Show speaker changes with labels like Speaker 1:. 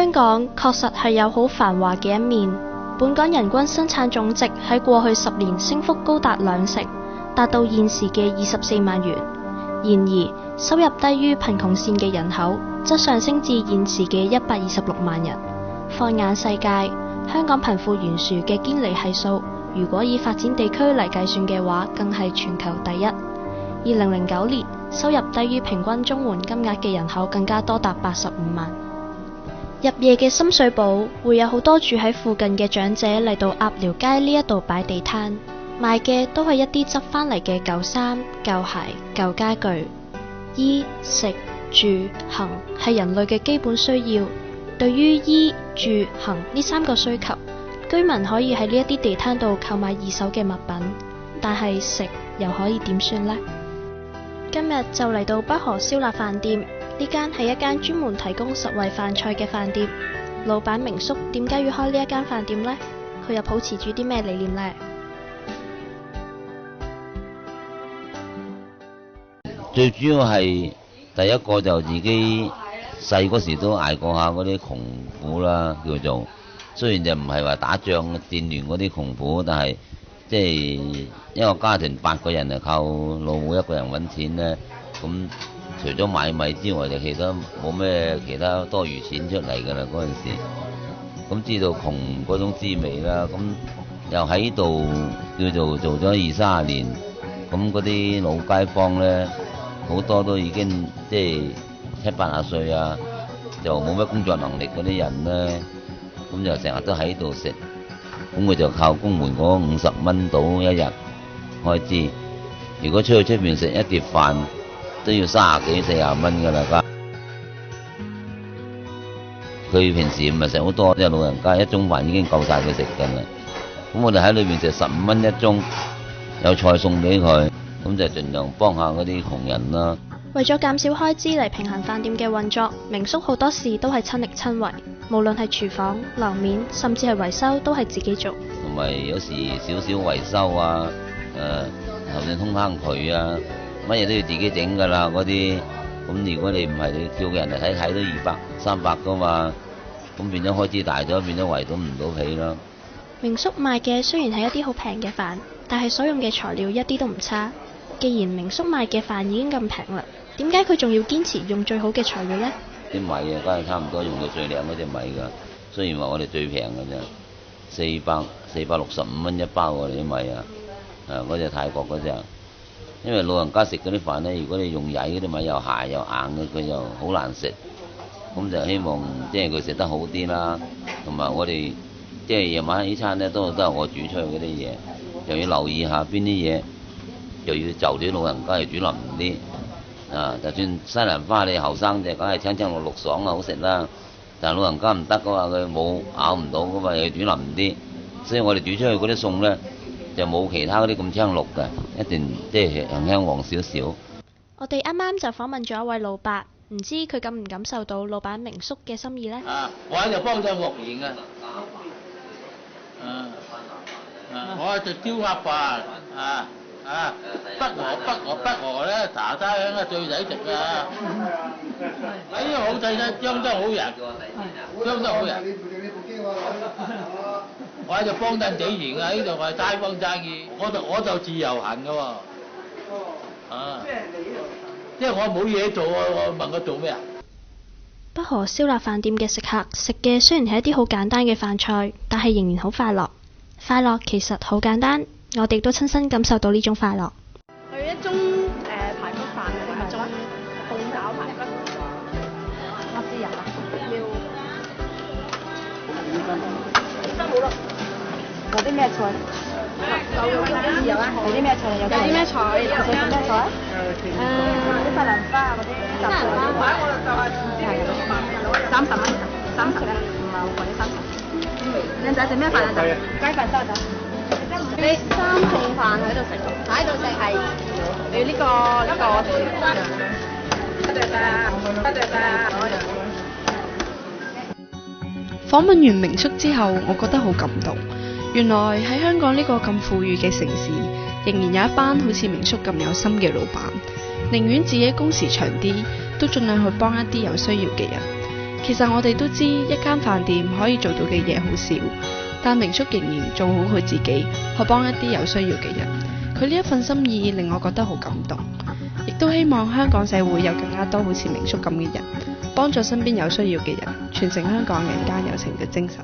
Speaker 1: 香港確實係有好繁華嘅一面，本港人均生產總值喺過去10年升幅高達20%，達到現時嘅24萬元。然而，收入低於貧窮線嘅人口則上升至現時嘅126萬人。放眼世界，香港貧富懸殊嘅堅尼係數，如果以發展地區嚟計算嘅話，更係全球第一。2009年，收入低於平均綜援金額嘅人口更加多達85萬。入夜嘅深水埗會有好多住喺附近嘅長者嚟到鴨寮街呢一度擺地攤，賣嘅都係一啲執返嚟嘅舊衫、舊鞋、舊家具。衣、食、住、行係人類嘅基本需要。對於衣、住、行呢3個需求，居民可以喺呢一啲地攤度購買二手嘅物品，但係食又可以點算呢？今日就嚟到北河燒臘飯店，呢間係一間專門提供實惠飯菜嘅飯店。老闆明叔點解要開呢一間飯店呢？佢又抱持住啲咩理念呢？
Speaker 2: 最主要係第一個就自己細嗰時都捱過下嗰啲窮苦啦，叫做雖然就唔係話打仗戰亂嗰啲窮苦，但係即係一個家庭8個人就靠老母一個人揾錢呢。咁除咗買米之外，就其他冇咩其他多餘錢出嚟㗎啦嗰陣時。咁知道窮嗰種滋味啦，咁又喺度叫做做咗20-30年，咁嗰啲老街坊呢，好多都已經即係70-80歲啊，就冇乜工作能力嗰啲人呢，咁就成日都喺度食，咁佢就靠公門嗰50蚊到一日開支。如果出去出邊食一碟飯都要30幾40蚊㗎啦。佢平時唔係食好多，即係老人家一盅飯已經夠晒佢食㗎啦。咁我哋喺裏邊食15蚊一盅，有菜送俾佢，咁就盡量幫下嗰啲窮人啦。
Speaker 1: 為咗減少開支嚟平衡飯店嘅運作，明叔好多事都係親力親為，無論係廚房、樓面，甚至係維修都係自己做。
Speaker 2: 同埋有時少少維修啊，頭先通坑渠啊，乜嘢都要自己整㗎啦嗰啲。咁如果你唔係你叫人嚟睇睇都200-300㗎嘛，咁變咗開支大咗，變咗圍到唔到皮啦。
Speaker 1: 明叔賣嘅雖然係一啲好平嘅飯，但係所用嘅材料一啲都唔差。既然明叔賣嘅飯已經咁平啦，點解佢仲要堅持用最好嘅材料呢？
Speaker 2: 啲米啊，梗係差唔多用到最靚嗰隻米㗎。雖然話我哋最平㗎啫，465蚊一包我哋啲米啊，嗰隻泰國嗰隻。因為老人家食嗰啲飯呢，如果你用曳嗰啲米又鞋又硬嘅，佢就好難食。咁就希望即係佢食得好啲啦。同埋我哋即係夜晚呢餐呢，都係我煮出去嗰啲嘢，又要留意下邊啲嘢，又要就啲老人家嚟煮腍啲。就算西蘭花你後生就梗係青青綠綠爽啊，好食啦。但係老人家唔得㗎嘛，佢冇咬唔到㗎嘛，又要煮腍啲。所以我哋煮出去嗰啲餸呢，就冇其他嗰啲咁青綠嘅，一定即係香黃少少。
Speaker 1: 我哋啱啱就訪問咗一位老伯，唔知佢感唔感受到老闆明叔嘅心意呢？
Speaker 3: 我喺度幫襯6年嘅，我喺度燒鴨飯，北河咧茶餐廳啊最抵食㗎。呢個好細聲，張得好人，張得好人。我喺度幫襯幾年啊！呢度我係街坊生意，我就自由行㗎喎。即係我冇嘢做啊！我問佢做咩啊？
Speaker 1: 北河燒臘飯店嘅食客食嘅雖然係一啲好簡單嘅飯菜，但係仍然好快樂。快樂其實好簡單，我哋都親身感受到呢種快樂。
Speaker 4: 佢一盅排骨飯係點樣盅？鳳爪排骨。我自由啊！要好啦。有啲咩菜？豉油啊！有啲咩菜？有啲咩菜？有咩菜？啲西蘭花嗰啲雜菜。30蚊，30咧，唔係好貴，30。靚仔食咩飯啊？雞飯收咗。你3餸飯喺度食，喺度食係你呢個。多謝晒。
Speaker 5: 訪問完明叔之後，我覺得好感動。原來喺香港呢個咁富裕嘅城市，仍然有一班好似明叔咁有心嘅老闆，寧願自己工時長啲，都盡量去幫一啲有需要嘅人。其實我哋都知一間飯店可以做到嘅嘢好少，但明叔仍然做好佢自己，去幫一啲有需要嘅人。佢呢一份心意令我覺得好感動，亦都希望香港社會有更加多好似明叔咁嘅人，幫助身邊有需要嘅人，傳承香港人間有情嘅精神。